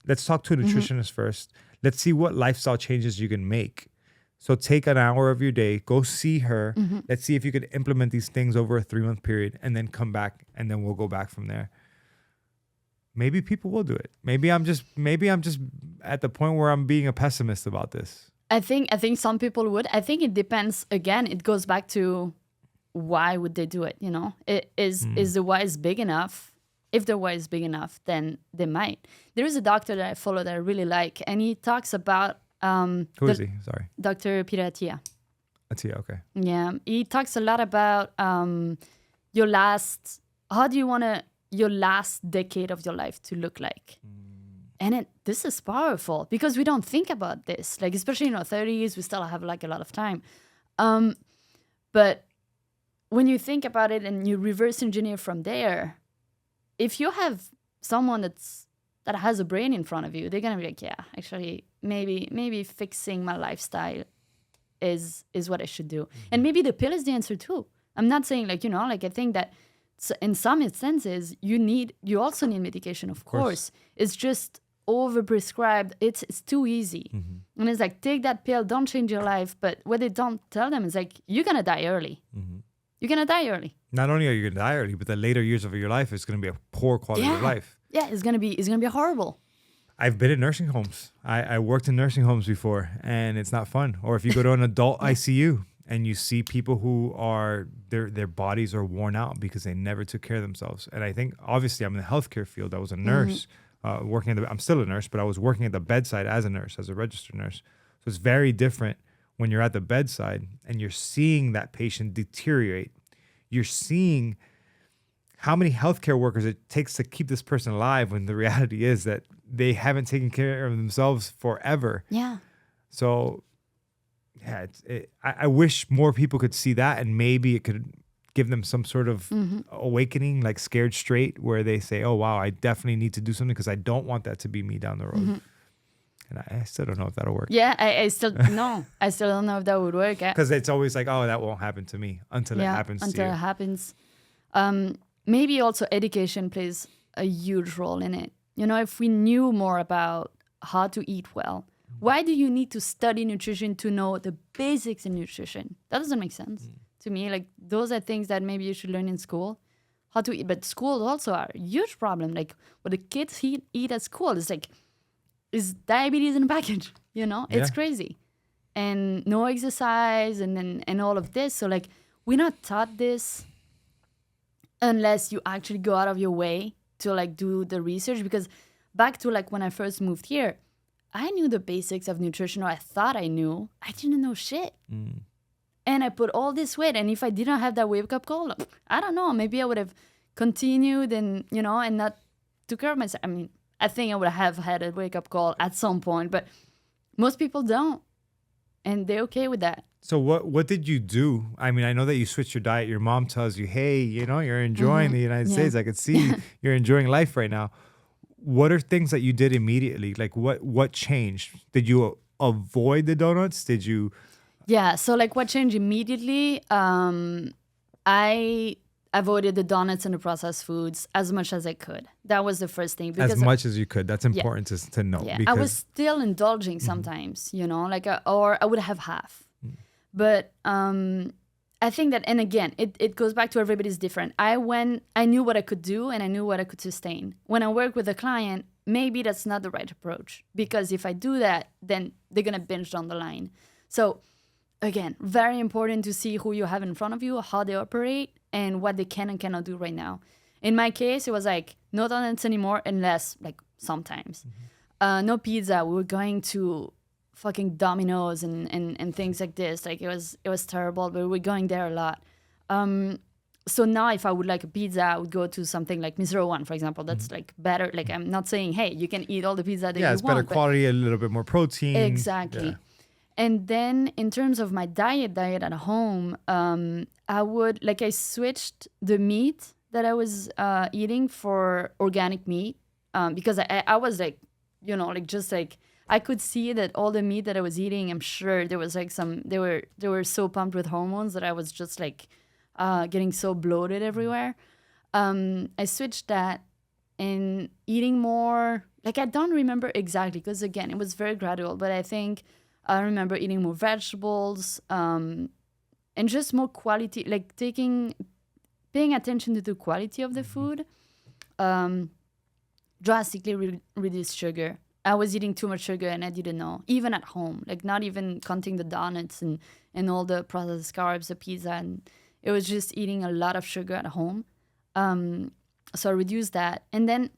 Let's talk to a nutritionist first. Let's see what lifestyle changes you can make. So take an hour of your day, go see her. Let's see if you could implement these things over a 3-month period and then come back, and then we'll go back from there. Maybe people will do it. Maybe I'm just at the point where I'm being a pessimist about this. I think some people would. I think it depends. Again, it goes back to why would they do it? You know, is the why is big enough? If the why is big enough, then they might. There is a doctor that I follow that I really like, and he talks about who is he? Sorry, Dr. Peter Attia. Attia, okay. Yeah, he talks a lot about your last decade of your life to look like. And this is powerful because we don't think about this, like especially in our 30s, we still have like a lot of time. But when you think about it and you reverse engineer from there, if you have someone that has a brain in front of you, they're gonna be like, yeah, actually, maybe fixing my lifestyle is what I should do. And maybe the pill is the answer too. I'm not saying like, I think that in some instances you also need medication, of course. It's just overprescribed. It's too easy. And it's like, take that pill, don't change your life. But what they don't tell them is like, you're gonna die early. You're gonna die early. Not only are you gonna die early, but the later years of your life is gonna be a poor quality of life. Yeah, it's gonna be horrible. I've been in nursing homes. I worked in nursing homes before, and it's not fun. Or if you go to an adult ICU and you see people who are their bodies are worn out because they never took care of themselves. And I think obviously I'm in the healthcare field. I was a nurse working I'm still a nurse, but I was working at the bedside as a nurse, as a registered nurse. So it's very different when you're at the bedside and you're seeing that patient deteriorate. You're seeing how many healthcare workers it takes to keep this person alive when the reality is that they haven't taken care of themselves forever. Yeah. So, yeah, I wish more people could see that, and maybe it could give them some sort of awakening, like Scared Straight, where they say, oh, wow, I definitely need to do something because I don't want that to be me down the road. And I still don't know if that'll work. Yeah, I still don't know if that would work. Because it's always like, oh, that won't happen to me until it happens to you. Until it happens. Maybe also education plays a huge role in it. If we knew more about how to eat well, why do you need to study nutrition to know the basics in nutrition? That doesn't make sense to me. Like, those are things that maybe you should learn in school, how to eat. But schools also are a huge problem. Like, what the kids eat at school is like, is diabetes in a package, It's crazy. And no exercise and all of this. So, like, we're not taught this unless you actually go out of your way to, like, do the research. Because back to, like, when I first moved here, I knew the basics of nutrition, or I thought I knew. I didn't know shit. And I put all this weight. And if I didn't have that wake-up call, I don't know, maybe I would have continued and, and not took care of myself. I mean, I think I would have had a wake-up call at some point, but most people don't. And they're okay with that. So what did you do? I mean, I know that you switched your diet. Your mom tells you, hey, you're enjoying the United States. I could see you're enjoying life right now. What are things that you did immediately? Like, what changed? Did you avoid the donuts? Did you? Yeah. So, like, what changed immediately? I avoided the donuts and the processed foods as much as I could. That was the first thing. As much as you could. That's important to know. Yeah. I was still indulging sometimes, like, or I would have half. But I think that, and again, it goes back to everybody's different. I knew what I could do and I knew what I could sustain. When I work with a client, maybe that's not the right approach, because if I do that, then they're going to binge down the line. So again, very important to see who you have in front of you, how they operate, and what they can and cannot do right now. In my case, it was like, no donuts anymore, unless, like, sometimes. No pizza. We were going to fucking Domino's and things like this. Like, it was terrible, but we were going there a lot. so now if I would like a pizza, I would go to something like Misero One, for example. That's like better. Like I'm not saying, hey, you can eat all the pizza that you it's want. better quality, a little bit more protein. Exactly. Yeah. And then in terms of my diet at home, I switched the meat that I was eating for organic meat, because I was like, just like I could see that all the meat that I was eating, I'm sure there was like they were so pumped with hormones that I was just like getting so bloated everywhere. I switched that and eating more. Like I don't remember exactly because again it was very gradual, but I think I remember eating more vegetables, and just more quality, like paying attention to the quality of the food. Drastically reduce sugar. I was eating too much sugar and I didn't know, even at home, like not even counting the donuts and all the processed carbs, the pizza, and it was just eating a lot of sugar at home. So I reduced that. And then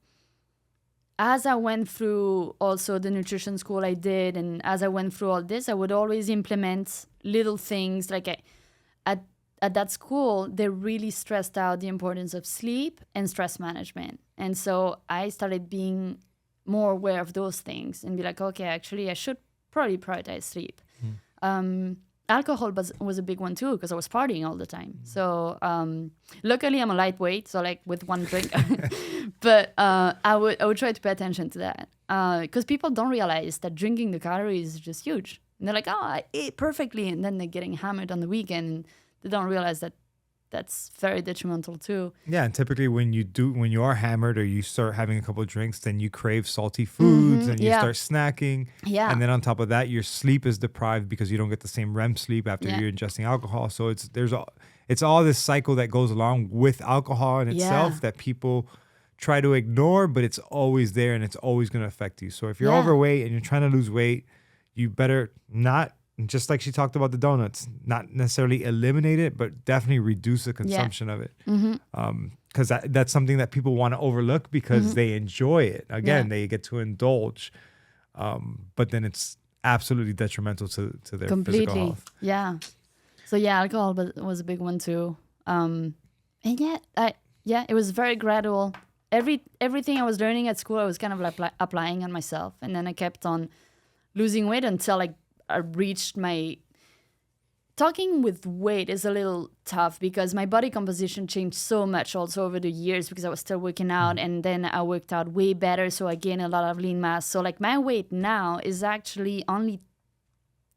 as I went through also the nutrition school I did, and as I went through all this, I would always implement little things. Like at that school, they really stressed out the importance of sleep and stress management. And so I started being more aware of those things and be like, okay, actually, I should probably prioritize sleep. Alcohol was a big one too because I was partying all the time. So luckily, I'm a lightweight, so like with one drink. But I would try to pay attention to that because people don't realize that drinking the calories is just huge. And they're like, oh, I ate perfectly, and then they're getting hammered on the weekend. And they don't realize that that's very detrimental too. Yeah, and typically when you are hammered or you start having a couple of drinks, then you crave salty foods and you start snacking. Yeah. And then on top of that, your sleep is deprived because you don't get the same REM sleep after you're ingesting alcohol. So it's all this cycle that goes along with alcohol in itself that people try to ignore, but it's always there and it's always going to affect you. So if you're overweight and you're trying to lose weight, you better not, just like she talked about the donuts, not necessarily eliminate it, but definitely reduce the consumption of it. Because that's something that people want to overlook because they enjoy it. Again, they get to indulge, but then it's absolutely detrimental to their physical health. Yeah. So yeah, alcohol was a big one too. And it was very gradual. Everything I was learning at school, I was kind of like applying on myself, and then I kept on losing weight until I reached my... Talking with weight is a little tough because my body composition changed so much also over the years because I was still working out, and then I worked out way better, so I gained a lot of lean mass. So like my weight now is actually only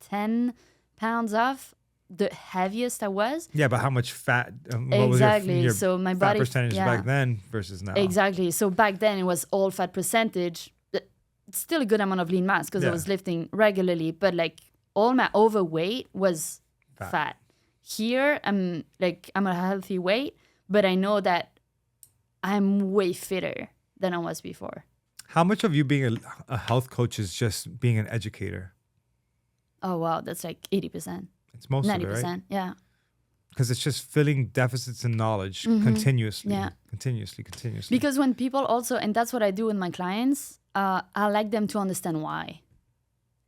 10 pounds off the heaviest I was. Yeah, but how much fat? Exactly. What was your So my fat body percentage back then versus now? Exactly. So back then it was all fat percentage. It's still a good amount of lean mass because I was lifting regularly, but like all my overweight was fat. Here I'm a healthy weight, but I know that I'm way fitter than I was before. How much of you being a health coach is just being an educator? Oh wow, that's like 80%. It's most 90%, of it, right? Yeah. Because it's just filling deficits in knowledge continuously. Continuously. Because when people also, and that's what I do with my clients, I like them to understand why.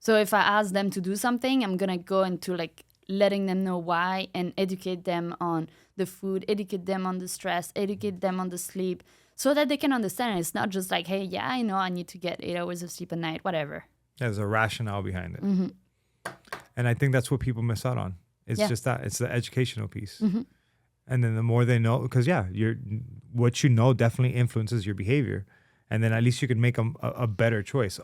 So if I ask them to do something, I'm going to go into like letting them know why and educate them on the food, educate them on the stress, educate them on the sleep so that they can understand. It's not just like, hey, yeah, I know I need to get 8 hours of sleep a night, whatever. There's a rationale behind it. And I think that's what people miss out on. It's just that. It's the educational piece. And then the more they know, because what you know definitely influences your behavior. And then at least you can make a better choice.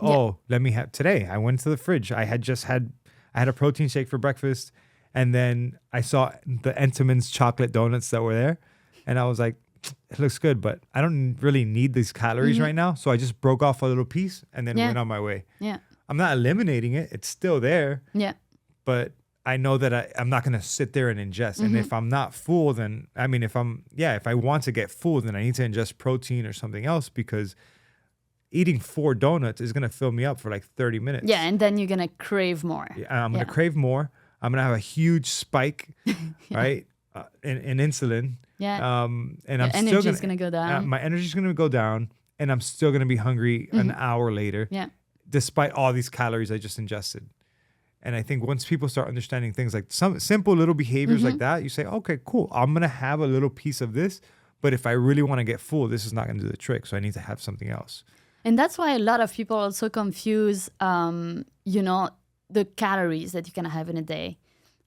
Let me have today. I went to the fridge. I had a protein shake for breakfast, and then I saw the Entenmann's chocolate donuts that were there, and I was like, it looks good, but I don't really need these calories right now. So I just broke off a little piece and then went on my way. Yeah, I'm not eliminating it. It's still there. Yeah, but I know that I'm not going to sit there and ingest. And if I'm not full, then if I want to get full, then I need to ingest protein or something else, because eating 4 donuts is going to fill me up for like 30 minutes. Yeah, and then you're going to crave more. I'm going to crave more. I'm going to have a huge spike, right, in insulin. Yeah. And I'm still going to go down. My energy's going to go down, and I'm still going to be hungry an hour later. Yeah. Despite all these calories I just ingested. And I think once people start understanding things like some simple little behaviors like that, you say, okay, cool. I'm going to have a little piece of this. But if I really want to get full, this is not going to do the trick. So I need to have something else. And that's why a lot of people also confuse, the calories that you can have in a day.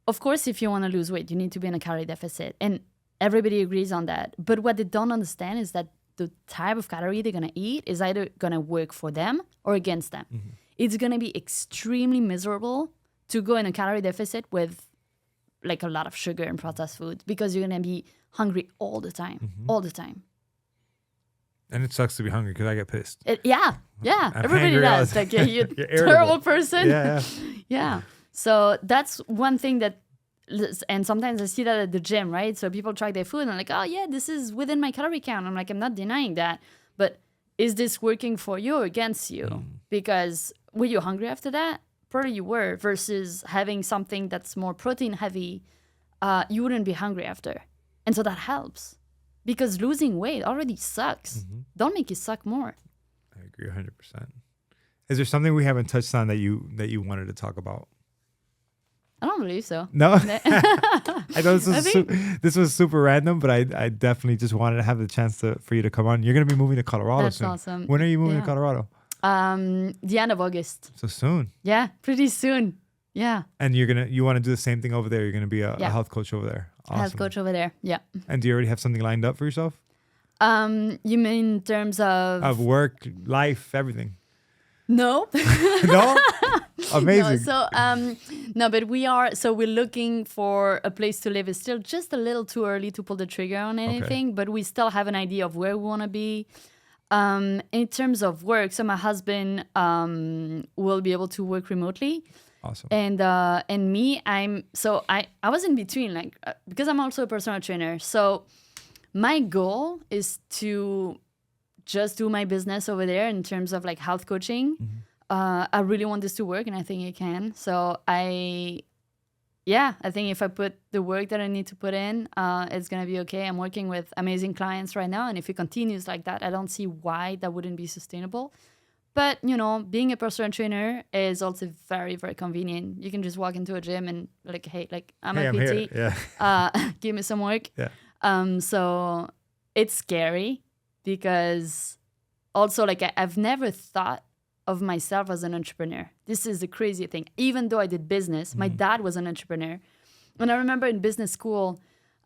Of course, if you want to lose weight, you need to be in a calorie deficit. And everybody agrees on that. But what they don't understand is that the type of calorie they're going to eat is either going to work for them or against them. It's going to be extremely miserable to go in a calorie deficit with like a lot of sugar and processed food because you're going to be hungry all the time, all the time. And it sucks to be hungry because I get pissed. Yeah. I'm Everybody hangry does. Like you're a terrible person. Yeah. So that's one thing that, and sometimes I see that at the gym, right? So people try their food and I'm like, oh yeah, this is within my calorie count. I'm like, I'm not denying that. But is this working for you or against you? Because were you hungry after that? Probably you were, versus having something that's more protein heavy, you wouldn't be hungry after. And so that helps. Because losing weight already sucks. Don't make it suck more. I agree 100%. Is there something we haven't touched on that you wanted to talk about? I don't believe so. No? I know this was super random, but I definitely just wanted to have the chance for you to come on. You're going to be moving to Colorado That's soon. awesome. When are you moving to Colorado? The end of August. So soon. Yeah, pretty soon. Yeah. And you want to do the same thing over there. You're going to be a health coach over there. Awesome. Health coach over there. Yeah. And do you already have something lined up for yourself? You mean in terms of work, life, everything? No. No? Amazing. No, but we're looking for a place to live. It's still just a little too early to pull the trigger on anything, but we still have an idea of where we want to be. In terms of work, so my husband will be able to work remotely. Awesome. And me, I was in between, because I'm also a personal trainer. So my goal is to just do my business over there in terms of health coaching. I really want this to work, and I think it can. So I think if I put the work that I need to put in, it's going to be okay. I'm working with amazing clients right now. And if it continues like that, I don't see why that wouldn't be sustainable. But, being a personal trainer is also very, very convenient. You can just walk into a gym and hey, I'm a PT. Yeah. Give me some work. Yeah. So it's scary because also I've never thought of myself as an entrepreneur. This is the crazy thing. Even though I did business, my dad was an entrepreneur. And I remember in business school,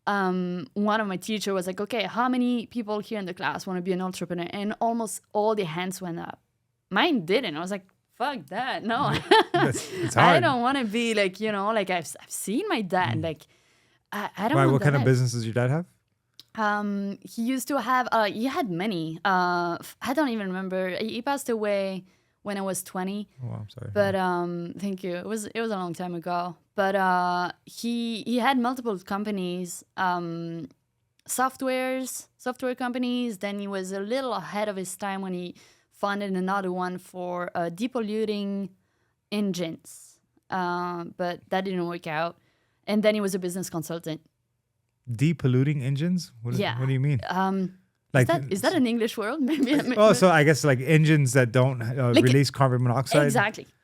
one of my teachers was like, okay, how many people here in the class want to be an entrepreneur? And almost all the hands went up. Mine didn't. I was like, fuck that. No, it's hard. I don't want to be I've seen my dad. I don't want what kind that. of business does your dad have? He used to have, he had many. I don't even remember. He passed away when I was 20. Oh, I'm sorry. But thank you. It was a long time ago. But he had multiple companies, software companies. Then he was a little ahead of his time when he founded another one for depolluting engines. But that didn't work out. And then he was a business consultant. Depolluting engines? What do you mean? Is that an English word? Maybe. So I guess engines that don't release carbon monoxide.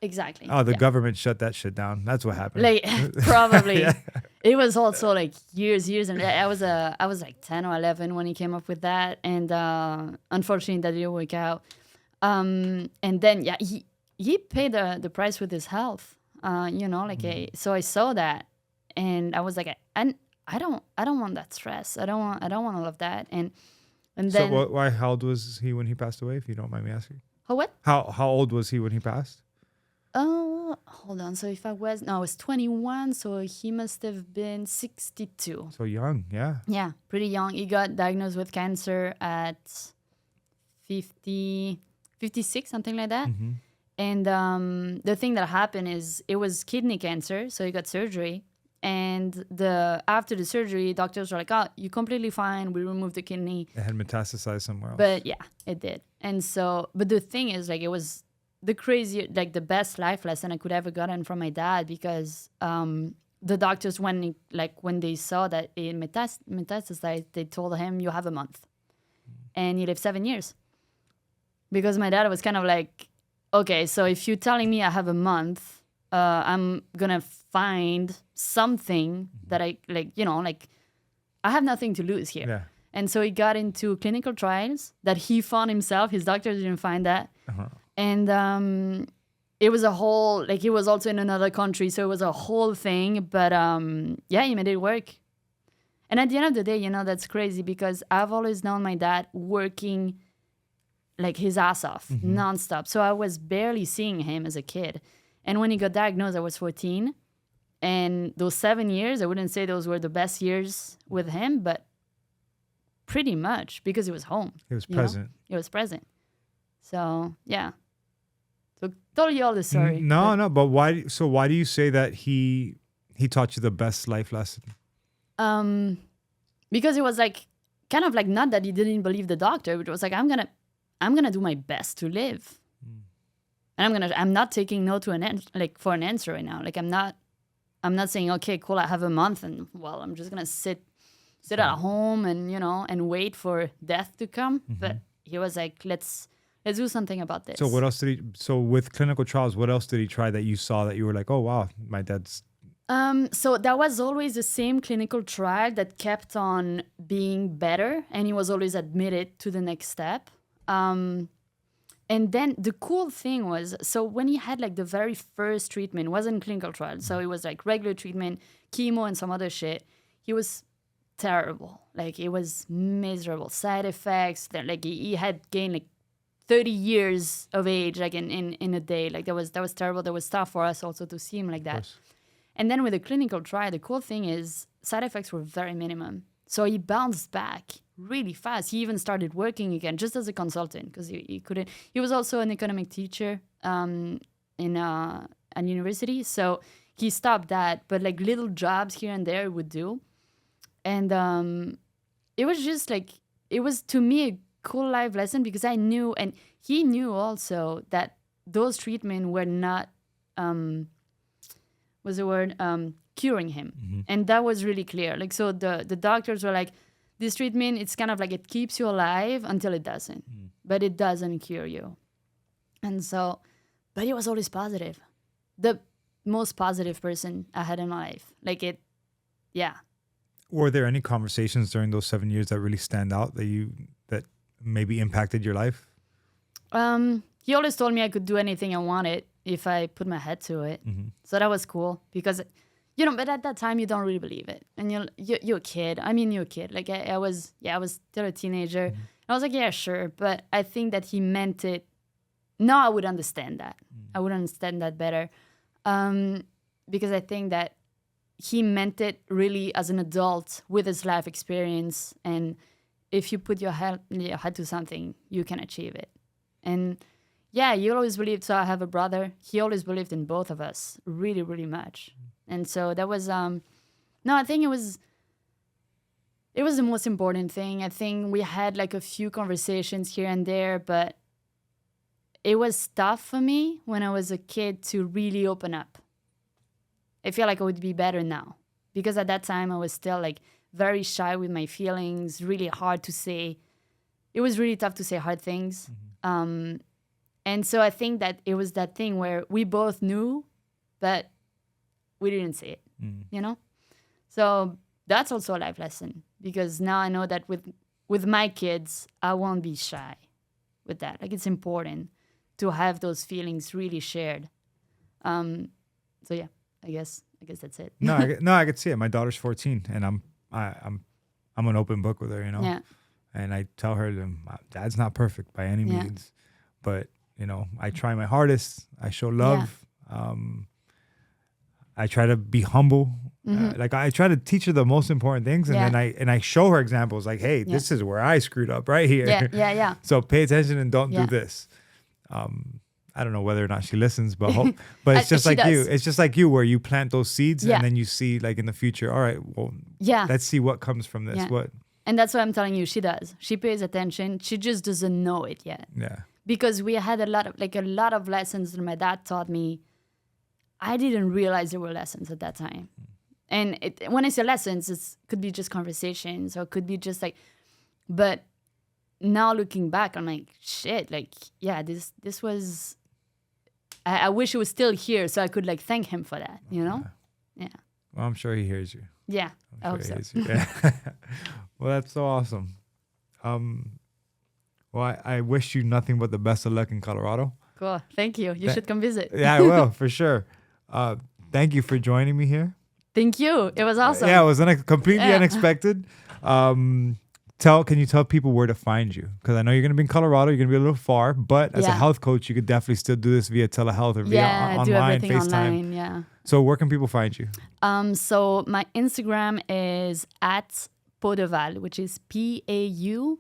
Exactly. Oh, the government shut that shit down. That's what happened. Probably. Yeah. It was also years, and I was 10 or 11 when he came up with that, and unfortunately that didn't work out. And then he paid the price with his health. So I saw that, and I was like, I don't want that stress. I don't want all of that. And then. So why? How old was he when he passed away? If you don't mind me asking. What? How old was he when he passed? Oh, hold on. So I was 21. So he must have been 62. So young, yeah. Yeah, pretty young. He got diagnosed with cancer at 56, something like that. Mm-hmm. And the thing that happened is it was kidney cancer. So he got surgery. And after the surgery, doctors were like, oh, you're completely fine. We removed the kidney. It had metastasized somewhere else. But yeah, it did. And so, but the thing is, it was the the best life lesson I could ever gotten from my dad, because the doctors, when they saw that it metastasized, they told him, you have a month. And he lived 7 years. Because my dad was kind of like, okay, so if you're telling me I have a month, I'm gonna find something that I like, like I have nothing to lose here. Yeah. And so he got into clinical trials that he found himself. His doctor didn't find that. And it was a whole, like he was also in another country. So it was a whole thing. But yeah, he made it work. And at the end of the day, that's crazy because I've always known my dad working like his ass off nonstop. So I was barely seeing him as a kid. And when he got diagnosed, I was 14. And those 7 years, I wouldn't say those were the best years with him, but pretty much because he was home. He was present. He was present. So, yeah. So, told you all the story. No, but why? So why do you say that he taught you the best life lesson? Because it was like, kind of like not that he didn't believe the doctor, but it was like, I'm gonna do my best to live. And I'm not taking no to for an answer right now. Like I'm not saying, okay, cool, I have a month and well, I'm just gonna sit at home and and wait for death to come. But he was like, let's do something about this. So what else did he? So with clinical trials, what else did he try that you saw that you were like, oh wow, my dad's. So that was always the same clinical trial that kept on being better, and he was always admitted to the next step. And then the cool thing was, so when he had like the very first treatment, it wasn't clinical trial, so it was like regular treatment, chemo and some other shit. He was terrible. Like it was miserable. Side effects. That like he had gained like 30 years of age, like in a day. Like that was terrible. That was tough for us also to see him like that. And then with the clinical trial, the cool thing is side effects were very minimum. So he bounced back really fast. He even started working again just as a consultant because he couldn't. He was also an economic teacher in an university. So he stopped that, but like little jobs here and there would do. And it was just like, it was to me a cool life lesson because I knew, and he knew also that those treatments were not, what's the word, curing him. And that was really clear. Like, so the doctors were like, this treatment, it's kind of like it keeps you alive until it doesn't, but it doesn't cure you. And so, but he was always positive. The most positive person I had in my life. Like it, yeah. Were there any conversations during those 7 years that really stand out that maybe impacted your life? He always told me I could do anything I wanted if I put my head to it. So that was cool because, but at that time you don't really believe it, and you're a kid. I mean, you're a kid. Like I was still a teenager. And I was like, yeah, sure, but I think that he meant it. Now I would understand that. I would understand that better, because I think that he meant it really as an adult with his life experience. And if you put your head to something, you can achieve it. And yeah, you always believed. So I have a brother. He always believed in both of us really, really much. And so that was, I think it was the most important thing. I think we had like a few conversations here and there, but it was tough for me when I was a kid to really open up. I feel like I would be better now because at that time I was still like very shy with my feelings, really hard to say. It was really tough to say hard things. And so I think that it was that thing where we both knew, but we didn't say it, So that's also a life lesson because now I know that with my kids, I won't be shy with that. Like it's important to have those feelings really shared. So yeah, I guess that's it. I could see it. My daughter's 14 and I'm an open book with her, Yeah. And I tell her that my dad's not perfect by any means, but I try my hardest. I show love. I try to be humble. Like I try to teach her the most important things, and then I show her examples. Like, hey, this is where I screwed up right here. Yeah. So pay attention and don't do this. I don't know whether or not she listens, but it's just like you. It's just like you, where you plant those seeds, and then you see, like in the future. All right, well, let's see what comes from this. What? And that's what I'm telling you. She does. She pays attention. She just doesn't know it yet. Yeah. Because we had a lot of lessons that my dad taught me. I didn't realize there were lessons at that time. And when I say lessons, it could be just conversations or it could be just like, but now looking back, I'm like, shit, like, yeah, this was I wish he was still here so I could like thank him for that, you know? Yeah. Well, I'm sure he hears you. Yeah. I I'm hope sure so. he hears you. Yeah. Well, that's so awesome. Well, I wish you nothing but the best of luck in Colorado. Cool. Thank you. You should come visit. Yeah, I will for sure. Thank you for joining me here. Thank you. It was awesome. Yeah, it was completely unexpected. Can you tell people where to find you? Because I know you're going to be in Colorado. You're going to be a little far, but as a health coach, you could definitely still do this via telehealth or via online, do everything FaceTime. online. Yeah. So where can people find you? So my Instagram is at Paudeval, which is Paudeval.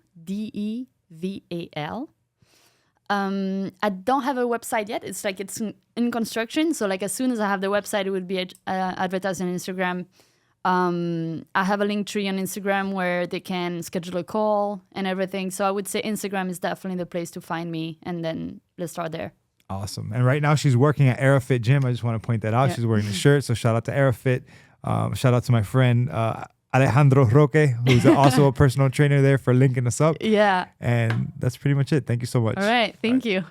I don't have a website yet. It's like it's in construction. So like as soon as I have the website, it would be advertised on Instagram. I have a link tree on Instagram where they can schedule a call and everything. So I would say Instagram is definitely the place to find me, and then let's start there. Awesome. And right now she's working at AeroFit Gym. I just want to point that out. Yeah. She's wearing the shirt. So shout out to AeroFit. Shout out to my friend Alejandro Roque, who's also a personal trainer there, for linking us up. Yeah. And that's pretty much it. Thank you so much. All right. Thank you.